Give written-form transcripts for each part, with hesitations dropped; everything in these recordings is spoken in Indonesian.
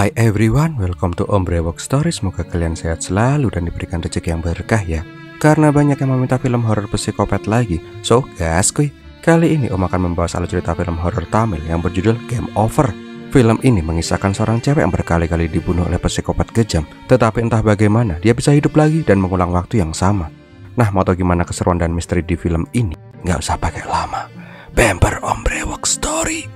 Hai everyone, welcome to Om Brewok Story. Semoga kalian sehat selalu dan diberikan rezeki yang berkah ya. Karena banyak yang meminta film horor psikopat lagi, so gaskuy. Kali ini Om akan membahas alur cerita film horor Tamil yang berjudul Game Over. Film ini mengisahkan seorang cewek yang berkali-kali dibunuh oleh psikopat kejam, tetapi entah bagaimana dia bisa hidup lagi dan mengulang waktu yang sama. Nah, mau tahu gimana keseruan dan misteri di film ini? Nggak usah pakai lama, bemper Om Brewok Story.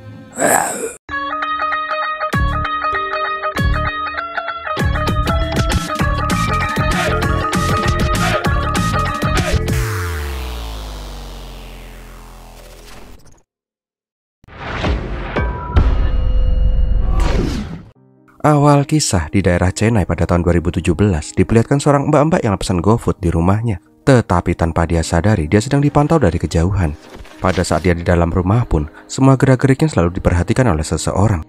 Awal kisah di daerah Chennai pada tahun 2017 diperlihatkan seorang mbak-mbak yang pesan GoFood di rumahnya. Tetapi tanpa dia sadari, dia sedang dipantau dari kejauhan. Pada saat dia di dalam rumah pun, semua gerak-geriknya selalu diperhatikan oleh seseorang.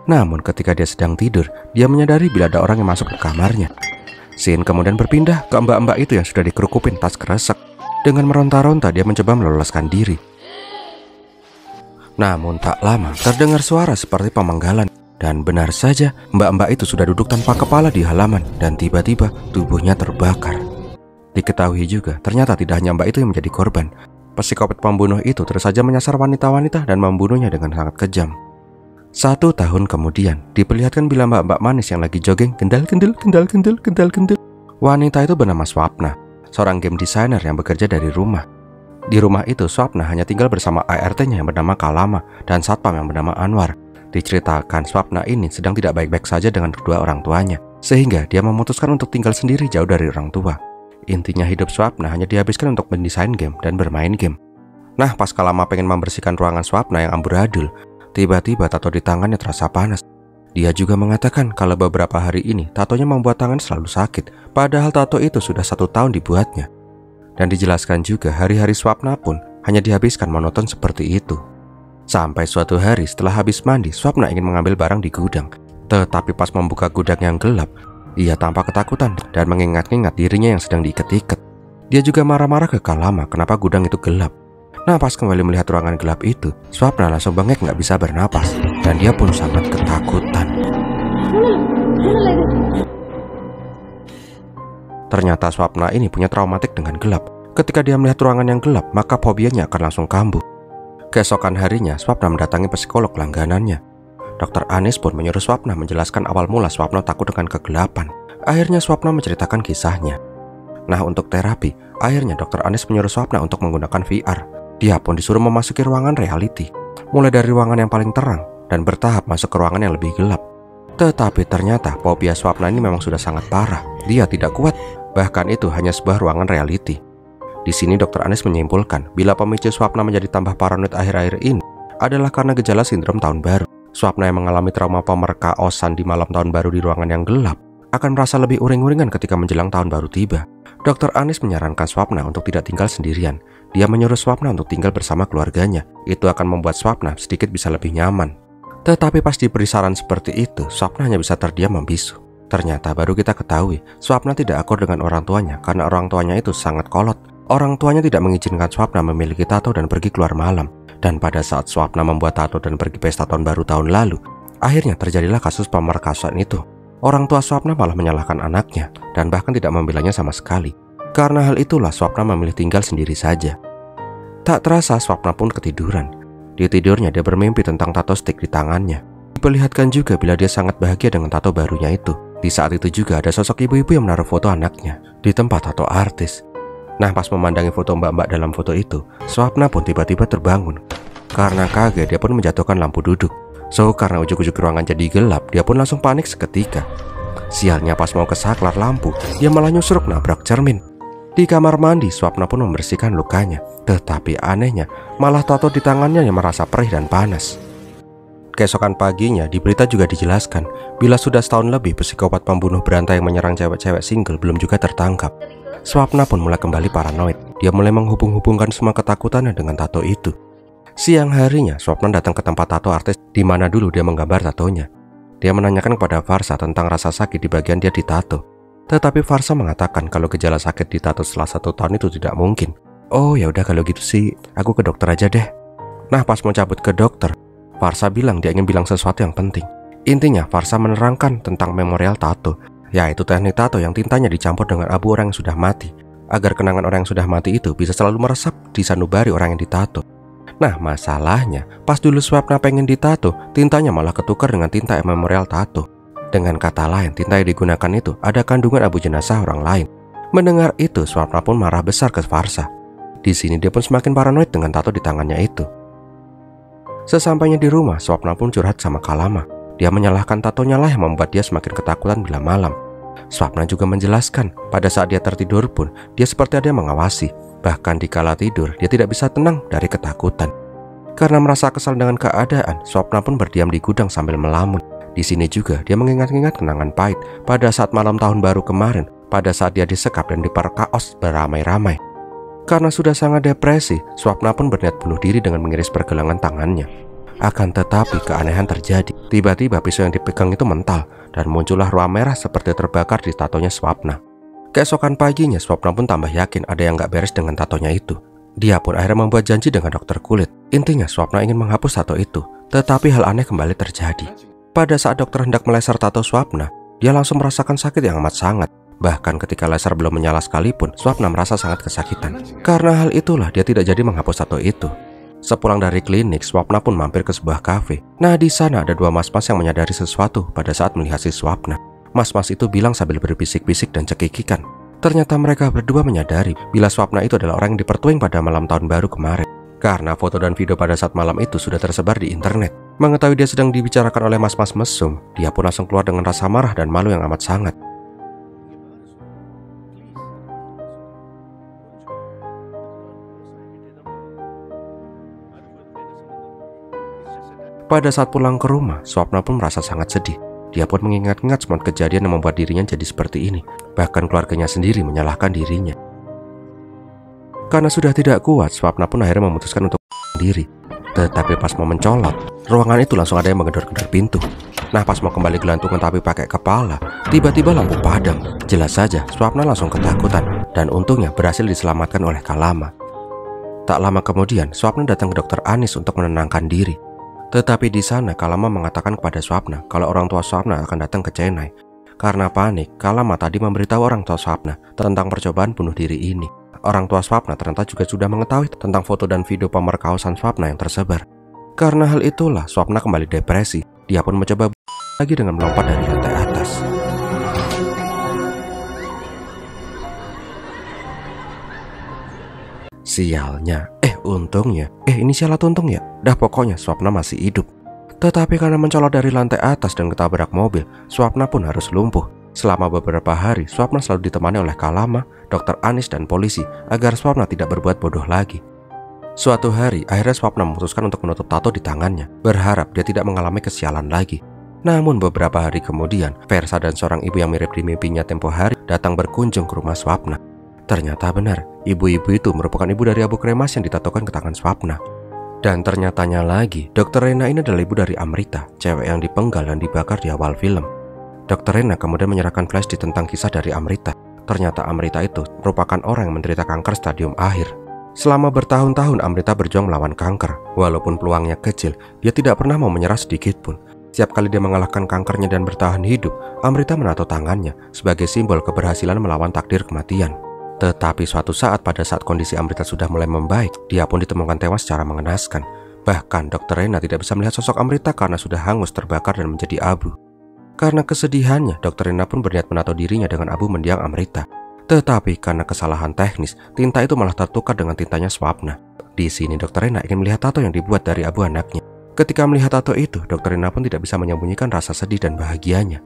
Namun ketika dia sedang tidur, dia menyadari bila ada orang yang masuk ke kamarnya. Scene kemudian berpindah ke mbak-mbak itu yang sudah dikerukupin tas kresek. Dengan meronta-ronta, dia mencoba meloloskan diri. Namun tak lama terdengar suara seperti pemenggalan. Dan benar saja, mbak-mbak itu sudah duduk tanpa kepala di halaman. Dan tiba-tiba tubuhnya terbakar. Diketahui juga, ternyata tidak hanya mbak itu yang menjadi korban. Psikopat pembunuh itu terus saja menyasar wanita-wanita dan membunuhnya dengan sangat kejam. 1 tahun kemudian, diperlihatkan bila mbak-mbak manis yang lagi jogging kendal-kendul. Wanita itu bernama Swapna, seorang game designer yang bekerja dari rumah. Di rumah itu, Swapna hanya tinggal bersama ART-nya yang bernama Kalama dan satpam yang bernama Anwar. Diceritakan Swapna ini sedang tidak baik-baik saja dengan kedua orang tuanya, sehingga dia memutuskan untuk tinggal sendiri jauh dari orang tua. Intinya hidup Swapna hanya dihabiskan untuk mendesain game dan bermain game. Nah, pas Kalama pengen membersihkan ruangan Swapna yang amburadul, tiba-tiba tato di tangannya terasa panas. Dia juga mengatakan kalau beberapa hari ini tatonya membuat tangan selalu sakit, padahal tato itu sudah 1 tahun dibuatnya. Dan dijelaskan juga hari-hari Swapna pun hanya dihabiskan monoton seperti itu. Sampai suatu hari setelah habis mandi, Swapna ingin mengambil barang di gudang. Tetapi pas membuka gudang yang gelap, ia tampak ketakutan dan mengingat-ingat dirinya yang sedang diikat-ikat. Dia juga marah-marah ke Kalama kenapa gudang itu gelap. Nah, pas kembali melihat ruangan gelap itu, Swapna langsung bengek nggak bisa bernapas. Dan dia pun sangat ketakutan. Ternyata Swapna ini punya traumatik dengan gelap. Ketika dia melihat ruangan yang gelap, maka fobianya akan langsung kambuh. Keesokan harinya, Swapna mendatangi psikolog langganannya. Dr. Anis pun menyuruh Swapna menjelaskan awal mula Swapna takut dengan kegelapan. Akhirnya Swapna menceritakan kisahnya. Nah, untuk terapi, akhirnya Dr. Anis menyuruh Swapna untuk menggunakan VR. Dia pun disuruh memasuki ruangan reality, mulai dari ruangan yang paling terang dan bertahap masuk ke ruangan yang lebih gelap. Tetapi ternyata fobia Swapna ini memang sudah sangat parah. Dia tidak kuat. Bahkan itu hanya sebuah ruangan reality. Di sini Dr. Anis menyimpulkan bila pemicu Swapna menjadi tambah paranoid akhir-akhir ini adalah karena gejala sindrom tahun baru. Swapna yang mengalami trauma pemerkaosan di malam tahun baru di ruangan yang gelap akan merasa lebih uring-uringan ketika menjelang tahun baru tiba. Dr. Anis menyarankan Swapna untuk tidak tinggal sendirian. Dia menyuruh Swapna untuk tinggal bersama keluarganya. Itu akan membuat Swapna sedikit bisa lebih nyaman. Tetapi pas diberi saran seperti itu, Swapna hanya bisa terdiam membisu. Ternyata baru kita ketahui, Swapna tidak akur dengan orang tuanya karena orang tuanya itu sangat kolot. Orang tuanya tidak mengizinkan Swapna memiliki tato dan pergi keluar malam. Dan pada saat Swapna membuat tato dan pergi pesta tahun baru tahun lalu, akhirnya terjadilah kasus pemerkosaan itu. Orang tua Swapna malah menyalahkan anaknya dan bahkan tidak membelanya sama sekali. Karena hal itulah Swapna memilih tinggal sendiri saja. Tak terasa Swapna pun ketiduran. Di tidurnya dia bermimpi tentang tato stick di tangannya. Diperlihatkan juga bila dia sangat bahagia dengan tato barunya itu. Di saat itu juga ada sosok ibu-ibu yang menaruh foto anaknya di tempat tato artis. Nah, pas memandangi foto mbak-mbak dalam foto itu, Swapna pun tiba-tiba terbangun. Karena kaget, dia pun menjatuhkan lampu duduk. So, karena ujuk-ujuk ruangan jadi gelap, dia pun langsung panik seketika. Sialnya pas mau kesaklar lampu, dia malah nyusruk nabrak cermin. Di kamar mandi, Swapna pun membersihkan lukanya. Tetapi anehnya, malah tato di tangannya yang merasa perih dan panas. Keesokan paginya, di berita juga dijelaskan bila sudah setahun lebih psikopat pembunuh berantai yang menyerang cewek-cewek single belum juga tertangkap. Swapna pun mulai kembali paranoid. Dia mulai menghubung-hubungkan semua ketakutannya dengan tato itu. Siang harinya, Swapna datang ke tempat tato artis di mana dulu dia menggambar tatonya. Dia menanyakan kepada Farsa tentang rasa sakit di bagian dia ditato. Tetapi Farsa mengatakan kalau gejala sakit ditato setelah 1 tahun itu tidak mungkin. Oh ya udah kalau gitu sih, aku ke dokter aja deh. Nah, pas mau cabut ke dokter, Farsa bilang dia ingin bilang sesuatu yang penting. Intinya, Farsa menerangkan tentang memorial tato, yaitu teknik tato yang tintanya dicampur dengan abu orang yang sudah mati, agar kenangan orang yang sudah mati itu bisa selalu meresap di sanubari orang yang ditato. Nah, masalahnya, pas dulu Swapna pengen ditato, tintanya malah ketukar dengan tinta memorial tato. Dengan kata lain, tinta yang digunakan itu ada kandungan abu jenazah orang lain. Mendengar itu, Swapna pun marah besar ke Farsa. Di sini dia pun semakin paranoid dengan tato di tangannya itu. Sesampainya di rumah, Swapna pun curhat sama Kalama. Dia menyalahkan tatonya lah yang membuat dia semakin ketakutan bila malam. Swapna juga menjelaskan, pada saat dia tertidur pun, dia seperti ada yang mengawasi. Bahkan di kala tidur, dia tidak bisa tenang dari ketakutan. Karena merasa kesal dengan keadaan, Swapna pun berdiam di gudang sambil melamun. Di sini juga, dia mengingat-ingat kenangan pahit pada saat malam tahun baru kemarin, pada saat dia disekap dan diperkaos beramai-ramai. Karena sudah sangat depresi, Swapna pun berniat bunuh diri dengan mengiris pergelangan tangannya. Akan tetapi keanehan terjadi. Tiba-tiba pisau yang dipegang itu mental dan muncullah ruang merah seperti terbakar di tatonya Swapna. Keesokan paginya, Swapna pun tambah yakin ada yang gak beres dengan tatonya itu. Dia pun akhirnya membuat janji dengan dokter kulit. Intinya Swapna ingin menghapus tato itu. Tetapi hal aneh kembali terjadi. Pada saat dokter hendak meleser tato Swapna, dia langsung merasakan sakit yang amat sangat. Bahkan ketika laser belum menyala sekalipun, Swapna merasa sangat kesakitan. Karena hal itulah dia tidak jadi menghapus tato itu. Sepulang dari klinik, Swapna pun mampir ke sebuah kafe. Nah, di sana ada dua mas-mas yang menyadari sesuatu pada saat melihat si Swapna. Mas-mas itu bilang sambil berbisik-bisik dan cekikikan. Ternyata mereka berdua menyadari bila Swapna itu adalah orang yang dipertuing pada malam tahun baru kemarin. Karena foto dan video pada saat malam itu sudah tersebar di internet. Mengetahui dia sedang dibicarakan oleh mas-mas mesum, dia pun langsung keluar dengan rasa marah dan malu yang amat sangat. Pada saat pulang ke rumah, Swapna pun merasa sangat sedih. Dia pun mengingat-ingat semua kejadian yang membuat dirinya jadi seperti ini. Bahkan keluarganya sendiri menyalahkan dirinya. Karena sudah tidak kuat, Swapna pun akhirnya memutuskan untuk diri. Tetapi pas mau mencolot, ruangan itu langsung ada yang menggedor-gedor pintu. Nah, pas mau kembali gelantungan tapi pakai kepala, tiba-tiba lampu padam. Jelas saja, Swapna langsung ketakutan. Dan untungnya berhasil diselamatkan oleh Kalama. Tak lama kemudian, Swapna datang ke dokter Anis untuk menenangkan diri. Tetapi di sana Kalama mengatakan kepada Swapna kalau orang tua Swapna akan datang ke Chennai. Karena panik, Kalama tadi memberitahu orang tua Swapna tentang percobaan bunuh diri ini. Orang tua Swapna ternyata juga sudah mengetahui tentang foto dan video pemerkosaan Swapna yang tersebar. Karena hal itulah Swapna kembali depresi. Dia pun mencoba lagi dengan melompat dari lantai atas. Sialnya, untungnya, inisial atau untung ya? Dah pokoknya Swapna masih hidup. Tetapi karena mencolot dari lantai atas dan ketabrak mobil, Swapna pun harus lumpuh. Selama beberapa hari, Swapna selalu ditemani oleh Kalama, dokter Anis dan polisi agar Swapna tidak berbuat bodoh lagi. Suatu hari, akhirnya Swapna memutuskan untuk menutup tato di tangannya, berharap dia tidak mengalami kesialan lagi. Namun beberapa hari kemudian, Versa dan seorang ibu yang mirip di mimpinya tempo hari datang berkunjung ke rumah Swapna. Ternyata benar, ibu-ibu itu merupakan ibu dari abu kremas yang ditatokan ke tangan Swapna. Dan ternyatanya lagi, Dr. Rena ini adalah ibu dari Amrita, cewek yang dipenggal dan dibakar di awal film. Dr. Rena kemudian menyerahkan flashdisk tentang kisah dari Amrita. Ternyata Amrita itu merupakan orang yang menderita kanker stadium akhir. Selama bertahun-tahun Amrita berjuang melawan kanker. Walaupun peluangnya kecil, dia tidak pernah mau menyerah sedikit pun. Setiap kali dia mengalahkan kankernya dan bertahan hidup, Amrita menato tangannya sebagai simbol keberhasilan melawan takdir kematian. Tetapi suatu saat pada saat kondisi Amrita sudah mulai membaik, dia pun ditemukan tewas secara mengenaskan. Bahkan Dr. Rena tidak bisa melihat sosok Amrita karena sudah hangus terbakar dan menjadi abu. Karena kesedihannya, Dr. Rena pun berniat menato dirinya dengan abu mendiang Amrita. Tetapi karena kesalahan teknis, tinta itu malah tertukar dengan tintanya Swapna. Di sini Dr. Rena ingin melihat tato yang dibuat dari abu anaknya. Ketika melihat tato itu, Dr. Rena pun tidak bisa menyembunyikan rasa sedih dan bahagianya.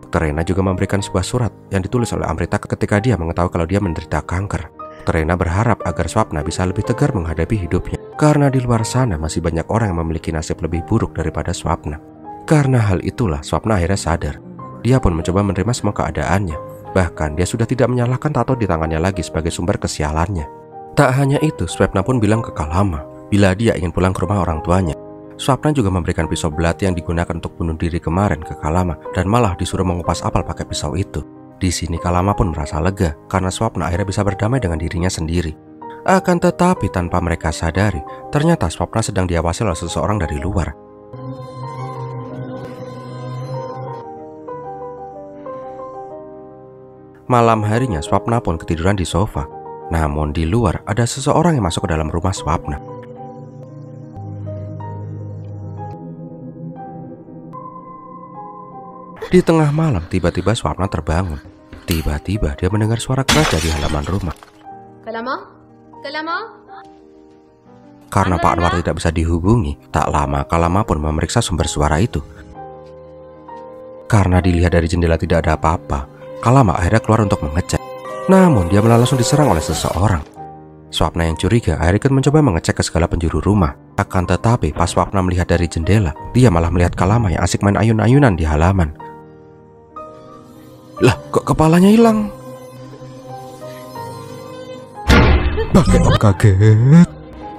Dr. Rena juga memberikan sebuah surat yang ditulis oleh Amrita ketika dia mengetahui kalau dia menderita kanker. Dr. Rena berharap agar Swapna bisa lebih tegar menghadapi hidupnya. Karena di luar sana masih banyak orang yang memiliki nasib lebih buruk daripada Swapna. Karena hal itulah Swapna akhirnya sadar. Dia pun mencoba menerima semua keadaannya. Bahkan dia sudah tidak menyalahkan tato di tangannya lagi sebagai sumber kesialannya. Tak hanya itu, Swapna pun bilang ke Kalama bila dia ingin pulang ke rumah orang tuanya. Swapna juga memberikan pisau belati yang digunakan untuk bunuh diri kemarin ke Kalama dan malah disuruh mengupas apel pakai pisau itu. Di sini Kalama pun merasa lega karena Swapna akhirnya bisa berdamai dengan dirinya sendiri. Akan tetapi tanpa mereka sadari, ternyata Swapna sedang diawasi oleh seseorang dari luar. Malam harinya Swapna pun ketiduran di sofa. Namun di luar ada seseorang yang masuk ke dalam rumah Swapna. Di tengah malam tiba-tiba Swapna terbangun. Tiba-tiba dia mendengar suara keras dari halaman rumah. Kalama? Kalama? Karena Pak Anwar tidak bisa dihubungi, tak lama Kalama pun memeriksa sumber suara itu. Karena dilihat dari jendela tidak ada apa-apa, Kalama akhirnya keluar untuk mengecek. Namun dia malah langsung diserang oleh seseorang. Swapna yang curiga akhirnya ikut mencoba mengecek ke segala penjuru rumah. Akan tetapi pas Swapna melihat dari jendela, dia malah melihat Kalama yang asik main ayun-ayunan di halaman. Lah, kok kepalanya hilang? Pakai om kaget.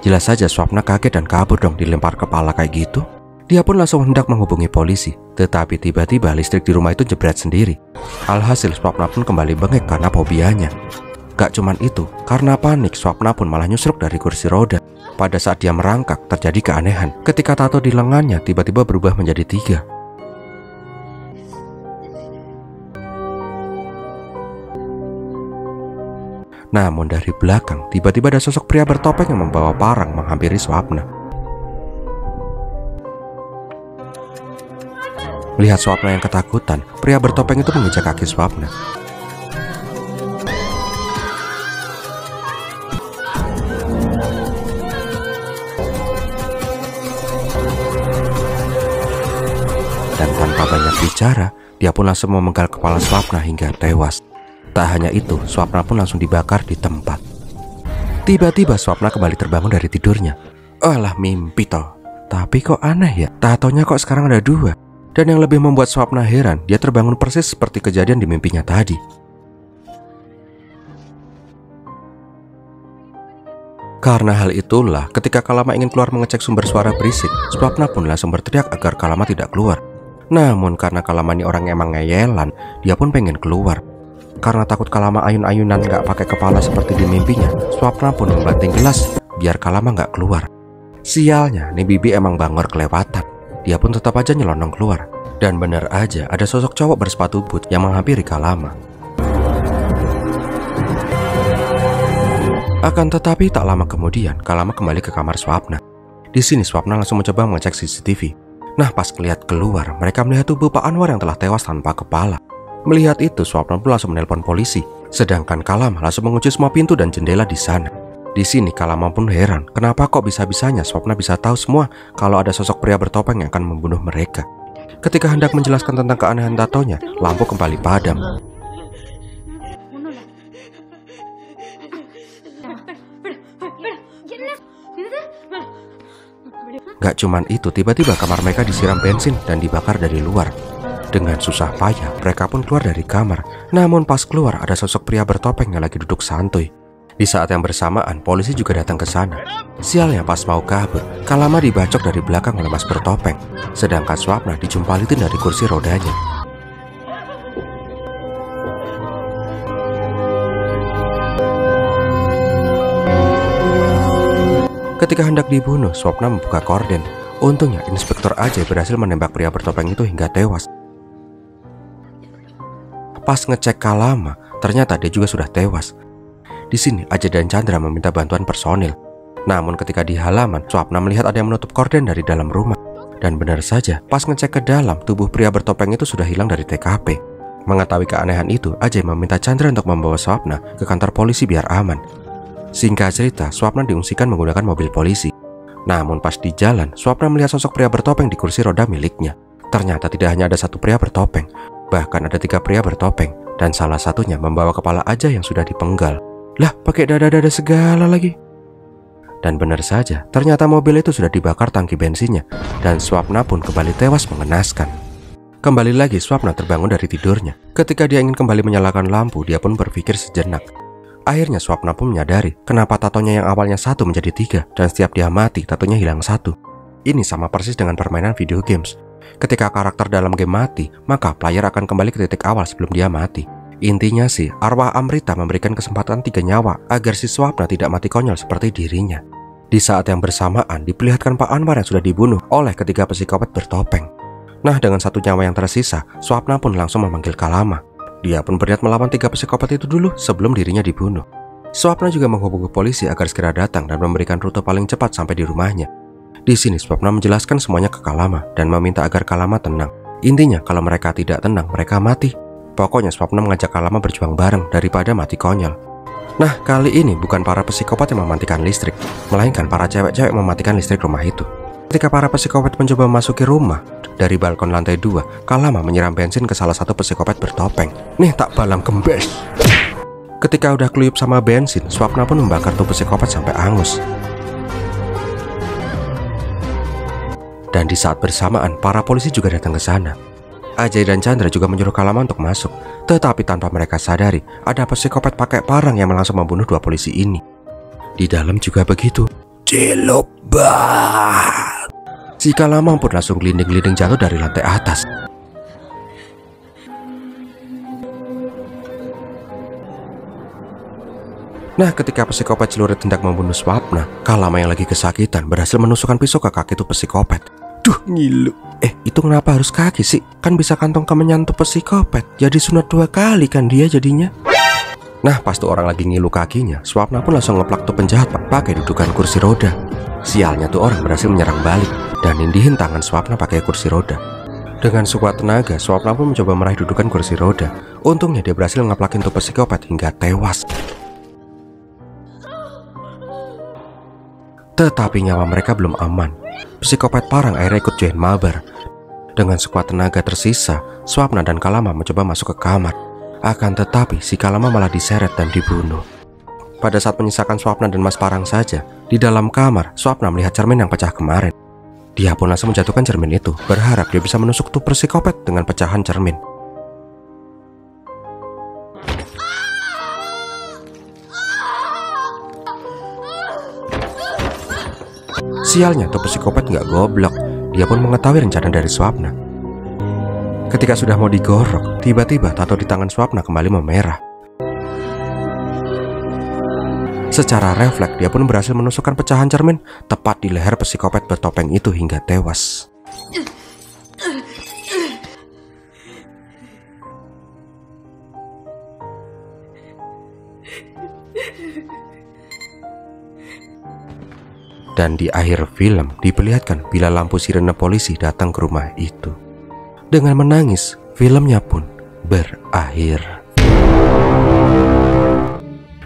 Jelas saja Swapna kaget dan kabur dong, dilempar kepala kayak gitu. Dia pun langsung hendak menghubungi polisi, tetapi tiba-tiba listrik di rumah itu jebret sendiri. Alhasil Swapna pun kembali bengek karena fobianya. Gak cuman itu, karena panik Swapna pun malah nyusruk dari kursi roda. Pada saat dia merangkak, terjadi keanehan ketika tato di lengannya tiba-tiba berubah menjadi 3. Namun dari belakang, tiba-tiba ada sosok pria bertopeng yang membawa parang menghampiri Swapna. Melihat Swapna yang ketakutan, pria bertopeng itu menginjak kaki Swapna. Dan tanpa banyak bicara, dia pun langsung memenggal kepala Swapna hingga tewas. Tak hanya itu, Swapna pun langsung dibakar di tempat. Tiba-tiba Swapna kembali terbangun dari tidurnya. Alah, mimpi toh. Tapi kok aneh ya, tatonya kok sekarang ada 2. Dan yang lebih membuat Swapna heran, dia terbangun persis seperti kejadian di mimpinya tadi. Karena hal itulah, ketika Kalama ingin keluar mengecek sumber suara berisik, Swapna pun langsung berteriak agar Kalama tidak keluar. Namun karena Kalama ini orang emang ngeyelan, dia pun pengen keluar. Karena takut Kalama ayun-ayunan gak pakai kepala seperti di mimpinya, Swapna pun membanting gelas biar Kalama gak keluar. Sialnya, nih Bibi emang bangor kelewatan. Dia pun tetap aja nyelonong keluar. Dan bener aja ada sosok cowok bersepatu boot yang menghampiri Kalama. Akan tetapi tak lama kemudian Kalama kembali ke kamar Swapna. Di sini Swapna langsung mencoba mengecek CCTV. Nah, pas ngeliat keluar, mereka melihat tubuh Pak Anwar yang telah tewas tanpa kepala. Melihat itu, Swapna pun langsung menelpon polisi. Sedangkan Kalama langsung mengunci semua pintu dan jendela di sana. Di sini Kalama pun heran, kenapa kok bisa-bisanya Swapna bisa tahu semua kalau ada sosok pria bertopeng yang akan membunuh mereka. Ketika hendak menjelaskan tentang keanehan tatonya, lampu kembali padam. Gak cuman itu, tiba-tiba kamar mereka disiram bensin dan dibakar dari luar. Dengan susah payah, mereka pun keluar dari kamar. Namun pas keluar, ada sosok pria bertopeng yang lagi duduk santuy. Di saat yang bersamaan, polisi juga datang ke sana. Sialnya pas mau kabur, Kalama dibacok dari belakang oleh Mas bertopeng. Sedangkan Swapna dijumpalitin dari kursi rodanya. Ketika hendak dibunuh, Swapna membuka korden. Untungnya Inspektur Ajay berhasil menembak pria bertopeng itu hingga tewas. Pas ngecek Kalama, ternyata dia juga sudah tewas. Di sini Ajay dan Chandra meminta bantuan personil. Namun ketika di halaman, Swapna melihat ada yang menutup korden dari dalam rumah. Dan benar saja, pas ngecek ke dalam, tubuh pria bertopeng itu sudah hilang dari TKP. Mengetahui keanehan itu, Ajay meminta Chandra untuk membawa Swapna ke kantor polisi biar aman. Singkat cerita, Swapna diungsikan menggunakan mobil polisi. Namun pas di jalan, Swapna melihat sosok pria bertopeng di kursi roda miliknya. Ternyata tidak hanya ada satu pria bertopeng, bahkan ada 3 pria bertopeng. Dan salah satunya membawa kepala Ajay yang sudah dipenggal. Lah, pakai dada-dada segala lagi. Dan benar saja, ternyata mobil itu sudah dibakar tangki bensinnya. Dan Swapna pun kembali tewas mengenaskan. Kembali lagi Swapna terbangun dari tidurnya. Ketika dia ingin kembali menyalakan lampu, dia pun berpikir sejenak. Akhirnya Swapna pun menyadari kenapa tatonya yang awalnya 1 menjadi 3. Dan setiap dia mati, tatonya hilang 1. Ini sama persis dengan permainan video games. Ketika karakter dalam game mati, maka player akan kembali ke titik awal sebelum dia mati. Intinya sih, arwah Amrita memberikan kesempatan 3 nyawa agar si Swapna tidak mati konyol seperti dirinya. Di saat yang bersamaan, diperlihatkan Pak Anwar yang sudah dibunuh oleh ketiga psikopat bertopeng. Nah, dengan 1 nyawa yang tersisa, Swapna pun langsung memanggil Kalama. Dia pun berniat melawan 3 psikopat itu dulu sebelum dirinya dibunuh. Swapna juga menghubungi polisi agar segera datang dan memberikan rute paling cepat sampai di rumahnya. Di sini Swapna menjelaskan semuanya ke Kalama dan meminta agar Kalama tenang. Intinya, kalau mereka tidak tenang, mereka mati. Pokoknya Swapna mengajak Kalama berjuang bareng daripada mati konyol. Nah, kali ini bukan para psikopat yang mematikan listrik, melainkan para cewek-cewek mematikan listrik rumah itu. Ketika para psikopat mencoba memasuki rumah, dari balkon lantai 2, Kalama menyiram bensin ke salah satu psikopat bertopeng. Nih tak balang kembes. Ketika udah keluyup sama bensin, Swapna pun membakar tubuh psikopat sampai hangus. Dan di saat bersamaan, para polisi juga datang ke sana. Ajay dan Chandra juga menyuruh Kalama untuk masuk, tetapi tanpa mereka sadari, ada psikopat pakai parang yang langsung membunuh 2 polisi ini. Di dalam juga begitu. Celobat! Si Kalama pun langsung gelinding-gelinding jatuh dari lantai atas. Nah, ketika psikopat celurit hendak membunuh Swapna, Kalama yang lagi kesakitan berhasil menusukkan pisau ke kaki tuh psikopat. Duh, ngilu. Itu kenapa harus kaki sih? Kan bisa kantong kemenyan tuh psikopat. Jadi sunat 2 kali kan dia jadinya. Nah, pas tuh orang lagi ngilu kakinya, Swapna pun langsung ngeplak tuh penjahat pakai dudukan kursi roda. Sialnya tuh orang berhasil menyerang balik dan nindihin tangan Swapna pakai kursi roda. Dengan sekuat tenaga, Swapna pun mencoba meraih dudukan kursi roda. Untungnya dia berhasil ngeplakin tuh psikopat hingga tewas. Tetapi nyawa mereka belum aman. Psikopat parang akhirnya ikut join mabar. Dengan sekuat tenaga tersisa, Swapna dan Kalama mencoba masuk ke kamar. Akan tetapi si Kalama malah diseret dan dibunuh. Pada saat menyisakan Swapna dan Mas Parang saja, di dalam kamar, Swapna melihat cermin yang pecah kemarin. Dia pun langsung menjatuhkan cermin itu, berharap dia bisa menusuk tuh psikopat dengan pecahan cermin. Sialnya tuh psikopat nggak goblok. Dia pun mengetahui rencana dari Swapna. Ketika sudah mau digorok, tiba-tiba tato di tangan Swapna kembali memerah. Secara refleks, dia pun berhasil menusukkan pecahan cermin tepat di leher psikopat bertopeng itu hingga tewas. Dan di akhir film diperlihatkan bila lampu sirene polisi datang ke rumah itu. Dengan menangis, filmnya pun berakhir.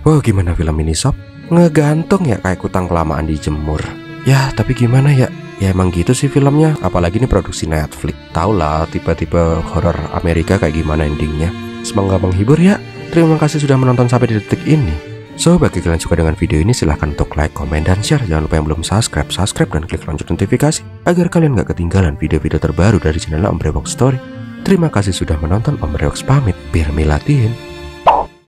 Wow, gimana film ini sob? Ngegantung ya kayak kutang kelamaan dijemur. Ya, tapi gimana ya? Ya emang gitu sih filmnya, apalagi ini produksi Netflix. Tau lah tipe-tipe horor Amerika kayak gimana endingnya. Semoga menghibur ya. Terima kasih sudah menonton sampai di detik ini. So, bagi kalian suka dengan video ini, silahkan untuk like, komen, dan share. Jangan lupa yang belum subscribe, dan klik lonceng notifikasi agar kalian gak ketinggalan video-video terbaru dari channel Om Brewok Story. Terima kasih sudah menonton. Om Brewok pamit. Biar milatin.